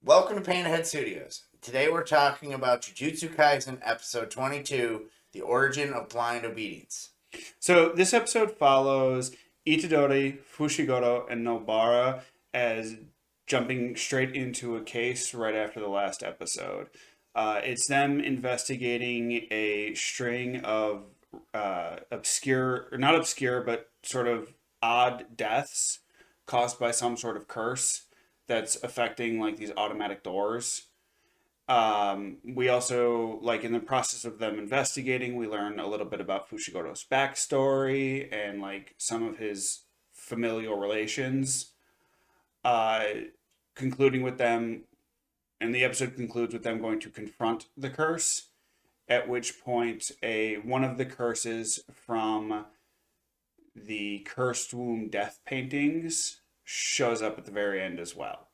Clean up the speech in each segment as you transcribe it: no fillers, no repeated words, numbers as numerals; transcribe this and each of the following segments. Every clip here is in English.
Welcome to Pain Ahead Studios. Today we're talking about Jujutsu Kaisen episode 22, The Origin of Blind Obedience. So this episode follows Itadori, Fushiguro, and Nobara as jumping straight into a case right after the last episode. It's them investigating a string of not obscure, but sort of odd deaths caused by some sort of curse that's affecting like these automatic doors. We also, like, in the process of them investigating, we learn a little bit about Fushigoro's backstory and, like, some of his familial relations. Uh, concluding with them, and the episode concludes with them going to confront the curse, at which point one of the curses from the Cursed Womb death paintings shows up at the very end as well.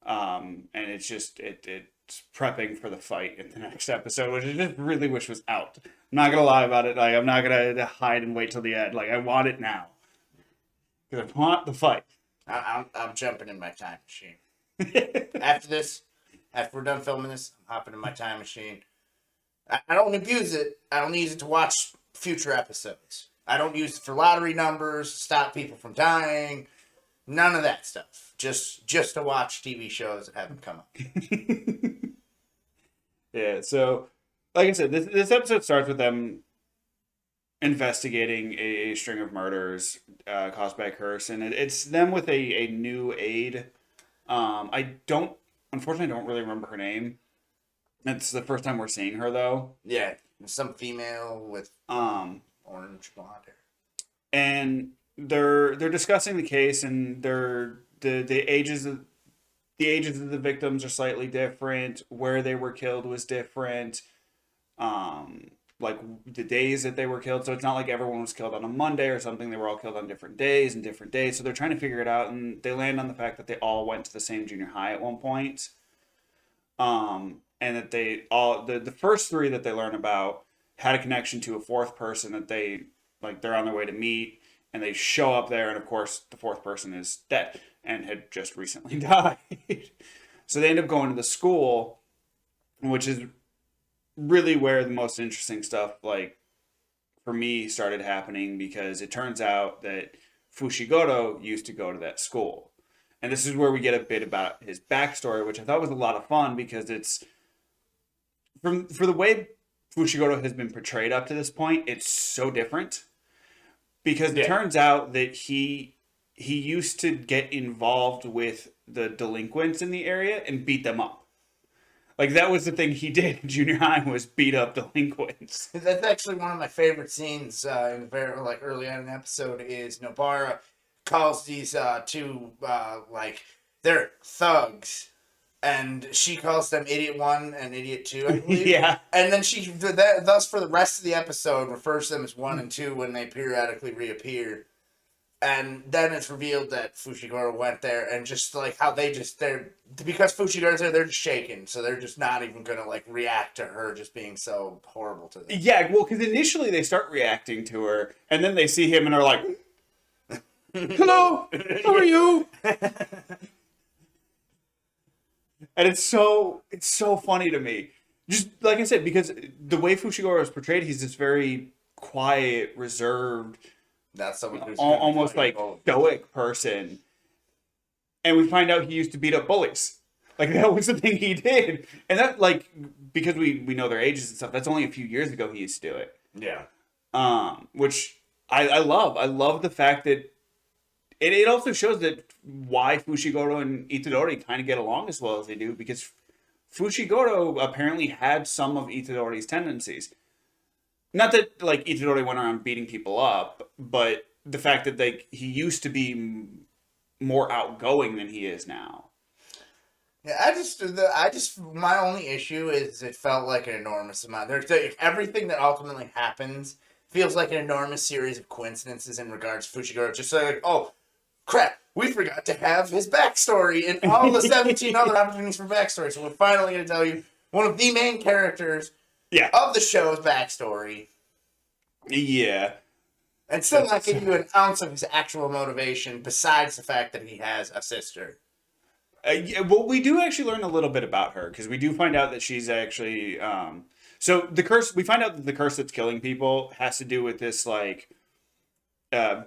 And it's just, it's prepping for the fight in the next episode, which I just really wish was out. I'm not gonna lie about it. Like, I'm not gonna hide and wait till the end. Like, I want it now because I want the fight. I'm jumping in my time machine. After this, after we're done filming this, I'm hopping in my time machine. I don't abuse it. I don't use it to watch future episodes. I don't use it for lottery numbers, stop people from dying. None of that stuff. Just to watch TV shows that haven't come up. Yeah, so like I said, this episode starts with them investigating a string of murders caused by a curse, and it's them with a new aide. Unfortunately, I don't really remember her name. It's the first time we're seeing her, though. Yeah, some female with orange blonde hair. And they're discussing the case, and the ages of the victims are slightly different. Where they were killed was different. Like the days that they were killed. So it's not like everyone was killed on a Monday or something. They were all killed on different days and different days. So they're trying to figure it out, and they land on the fact that they all went to the same junior high at one point. And that they all the first three that they learn about had a connection to a fourth person that they're on their way to meet, and they show up there, and of course the fourth person is dead and had just recently died. So they end up going to the school, which is really where the most interesting stuff, like, for me, started happening, because it turns out that Fushiguro used to go to that school. And this is where we get a bit about his backstory, which I thought was a lot of fun, because it's for the way Fushiguro has been portrayed up to this point, it's so different. Because it turns out that he used to get involved with the delinquents in the area and beat them up. Like, that was the thing he did in junior high, was beat up delinquents. That's actually one of my favorite scenes in the very early on in the episode. Is Nobara calls these two they're thugs, and she calls them Idiot 1 and Idiot 2, I believe. Yeah. And then she thus for the rest of the episode refers to them as 1 and 2 when they periodically reappear. And then it's revealed that Fushiguro went there, and just like how because Fushigoro's there, they're just shaken, so they're just not even gonna like react to her just being so horrible to them. Yeah, well, because initially they start reacting to her, and then they see him and are like, "Hello, how are you?" And it's so funny to me, just like I said, because the way Fushiguro is portrayed, he's this very quiet, reserved, not someone who's almost like stoic person, and we find out he used to beat up bullies. Like, that was the thing he did, and that, like, because we know their ages and stuff, that's only a few years ago he used to do it. Yeah. Which I love. I love the fact that it also shows that why Fushiguro and Itadori kind of get along as well as they do, because Fushiguro apparently had some of Itadori's tendencies. Not that, like, Itadori went around beating people up, but the fact that, like, he used to be more outgoing than he is now. Yeah, I just my only issue is it felt like an enormous amount. Everything that ultimately happens feels like an enormous series of coincidences in regards to Fushiguro. Just like, oh, crap, we forgot to have his backstory and all the 17 other opportunities for backstory. So we're finally going to tell you one of the main characters of the show's backstory. Yeah. And still not give you an ounce of his actual motivation besides the fact that he has a sister. Yeah, well, we do actually learn a little bit about her because we do find out that she's actually. So the curse, we find out that the curse that's killing people has to do with this like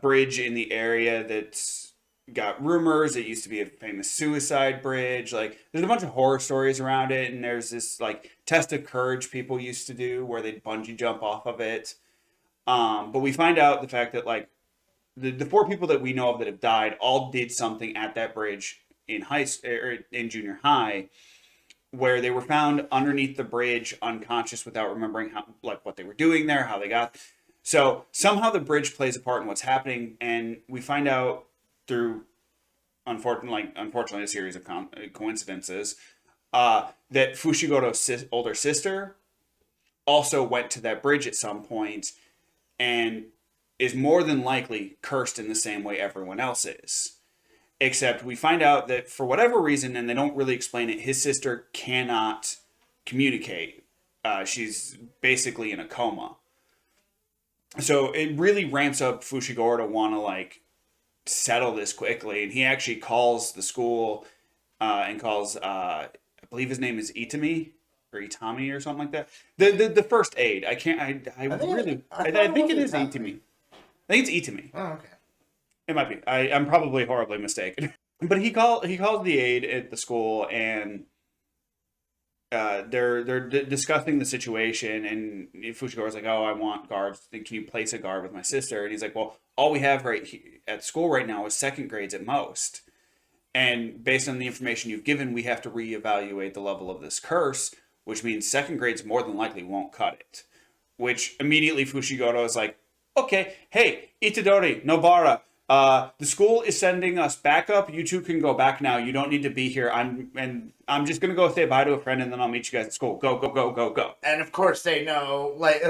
bridge in the area that's got rumors. It used to be a famous suicide bridge. Like there's a bunch of horror stories around it, and there's this like test of courage people used to do where they'd bungee jump off of it. But we find out the fact that like the four people that we know of that have died all did something at that bridge in or in junior high where they were found underneath the bridge unconscious without remembering how like what they were doing there, how they got. So somehow the bridge plays a part in what's happening, and we find out through unfortunately a series of coincidences that Fushigoro's older sister also went to that bridge at some point and is more than likely cursed in the same way everyone else is. Except we find out that for whatever reason, and they don't really explain it, his sister cannot communicate. She's basically in a coma. So it really ramps up Fushiguro to want to like settle this quickly, and he actually calls the school and calls I believe his name is Itami or Itami or something like that. The first aid. I can't. I think it is Itami. I think it's Itami. Oh, okay. It might be. I'm probably horribly mistaken. But he calls the aide at the school, and they're discussing the situation, and Fushigoro's like, "Oh, I want guards. Can you place a guard with my sister?" And he's like, "Well, all we have at school right now is second grades at most, and based on the information you've given, we have to reevaluate the level of this curse, which means second grades more than likely won't cut it." Which immediately Fushiguro is like, "Okay, hey, Itadori, Nobara, the school is sending us back up. You two can go back now. You don't need to be here. I'm just gonna go say bye to a friend, and then I'll meet you guys at school. Go, go, go, go, go." And of course they know, like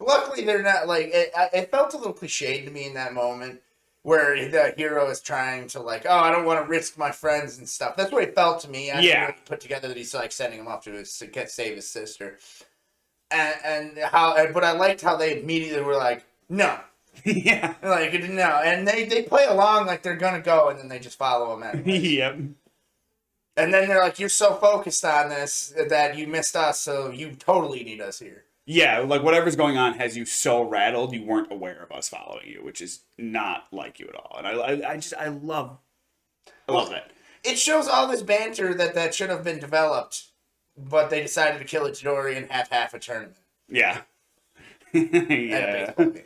luckily they're not like it felt a little cliched to me in that moment where the hero is trying to like, oh, I don't want to risk my friends and stuff. That's what it felt to me. I didn't put together that he's like sending him off to save his sister, but I liked how they immediately were like, no. Yeah. Like, no. And they play along like they're going to go, and then they just follow him anyway. Yep. And then they're like, you're so focused on this that you missed us, so you totally need us here. Yeah, like whatever's going on has you so rattled you weren't aware of us following you, which is not like you at all. And I love that. It shows all this banter that should have been developed, but they decided to kill Itadori and have half a tournament. Yeah. Yeah. And a baseball game.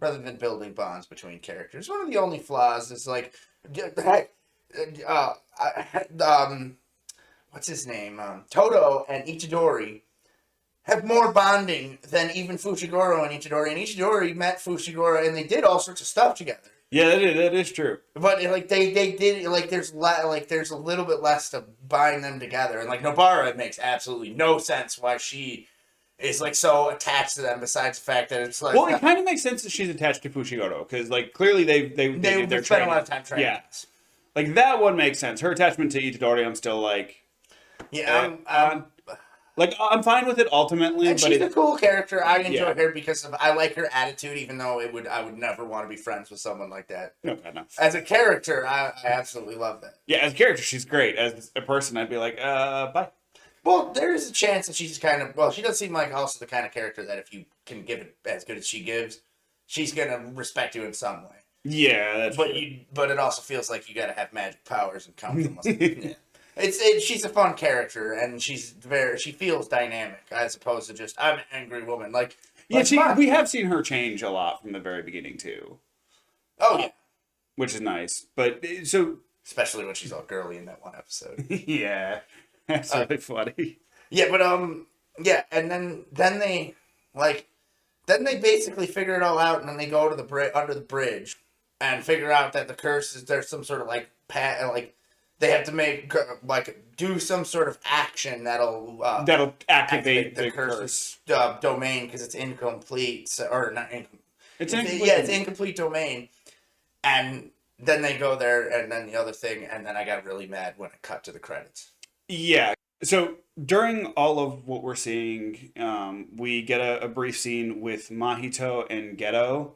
Rather than building bonds between characters. One of the only flaws is like, what's his name? Toto and Itadori have more bonding than even Fushiguro and Itadori. And Itadori met Fushiguro and they did all sorts of stuff together. Yeah, that is true. But like they did like there's a little bit less to bind them together. And like Nobara, it makes absolutely no sense why she is like so attached to them. Besides the fact that it's like, well, it kind of makes sense that she's attached to Fushiguro because like clearly they spent a lot of time training. Yeah, like that one makes sense. Her attachment to Itadori, I'm still like, yeah, I'm fine with it ultimately. And but she's a cool character. I enjoy her because I like her attitude, even though I would never want to be friends with someone like that. No, God, no. As a character, I absolutely love that. Yeah, as a character, she's great. As a person, I'd be like, bye. Well, there is a chance that she's kind of... Well, she does seem like also the kind of character that if you can give it as good as she gives, she's going to respect you in some way. Yeah, that's but true. But it also feels like you got to have magic powers and come from yeah. She's a fun character, and she feels dynamic, as opposed to just, I'm an angry woman. Like, yeah, we have seen her change a lot from the very beginning, too. Oh, yeah. Which is nice. But, so... Especially when she's all girly in that one episode. Yeah. That's really funny. Yeah, but yeah, and then they basically figure it all out, and then they go to the under the bridge, and figure out that the curse is there's some sort of like they have to make do some sort of action that'll activate the curse domain because it's incomplete or not incomplete. It's incomplete domain, and then they go there, and then the other thing, and then I got really mad when it cut to the credits. Yeah. So during all of what we're seeing, we get a brief scene with Mahito and Geto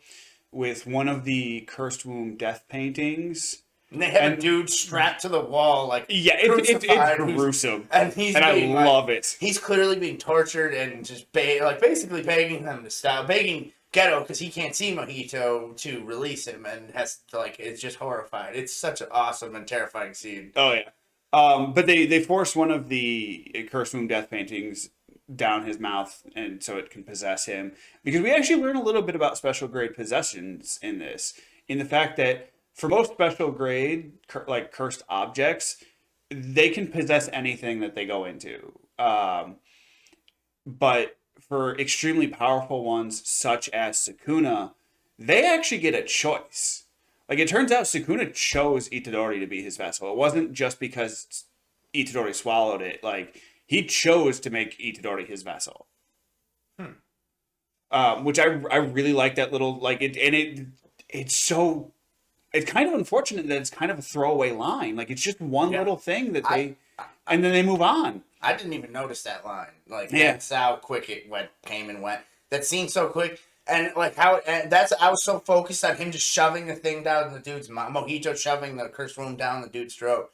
with one of the Cursed Womb death paintings And they have a dude strapped to the wall, like, Yeah, it's gruesome. And he's and being, I love it. He's clearly being tortured and just basically begging them to stop, begging Geto, because he can't see Mojito, to release him, and has to, like, it's just horrified. It's such an awesome and terrifying scene. Oh yeah. But they force one of the Curse Moon death paintings down his mouth, and so it can possess him. Because we actually learn a little bit about special grade possessions in this, in the fact that for most special grade like cursed objects, they can possess anything that they go into. But for extremely powerful ones such as Sukuna, they actually get a choice. Like, it turns out Sukuna chose Itadori to be his vessel. It wasn't just because Itadori swallowed it. Like, he chose to make Itadori his vessel. Which I really like that little, like, it's so, it's kind of unfortunate that it's kind of a throwaway line. Like, it's just one little thing that and then they move on. I didn't even notice that line. Like, that's how quick it came and went. That scene so quick. And, like, I was so focused on him just shoving the thing down the dude's mouth, Mojito shoving the curse wound down the dude's throat,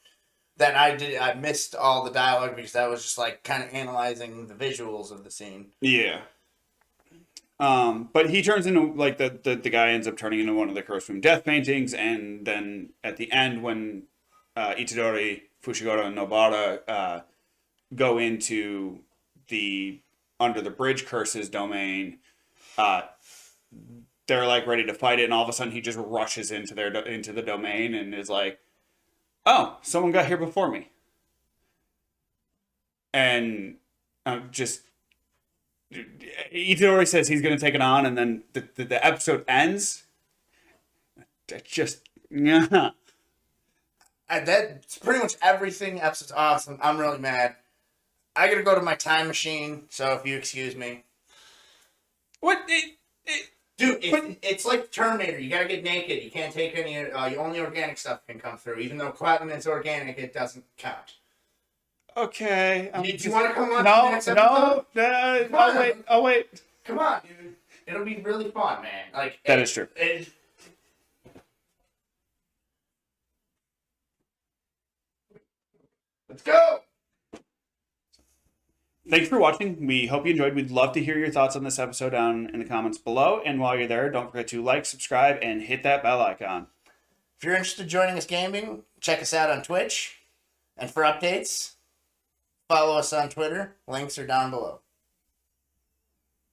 that I missed all the dialogue, because I was just, like, kind of analyzing the visuals of the scene. Yeah. But he turns into, like, the guy ends up turning into one of the Curse Room death paintings, and then at the end, when Itadori, Fushiguro, and Nobara go into the Under the Bridge Curses domain, they're, like, ready to fight it, and all of a sudden he just rushes into the domain and is like, oh, someone got here before me. And just... Itadori says he's going to take it on, and then the episode ends. Just, yeah. And that's pretty much everything. Episode's awesome. I'm really mad. I gotta go to my time machine, so if you excuse me. What? Dude, it's like Terminator. You gotta get naked. You can't take any, only organic stuff can come through. Even though Cotton is organic, it doesn't count. Okay. Do you want to come on to the next episode? No. I'll wait. Come on, dude. It'll be really fun, man. Like, that is true. Let's go! Thanks for watching. We hope you enjoyed. We'd love to hear your thoughts on this episode down in the comments below. And while you're there, don't forget to like, subscribe, and hit that bell icon. If you're interested in joining us gaming, check us out on Twitch. And for updates, follow us on Twitter. Links are down below.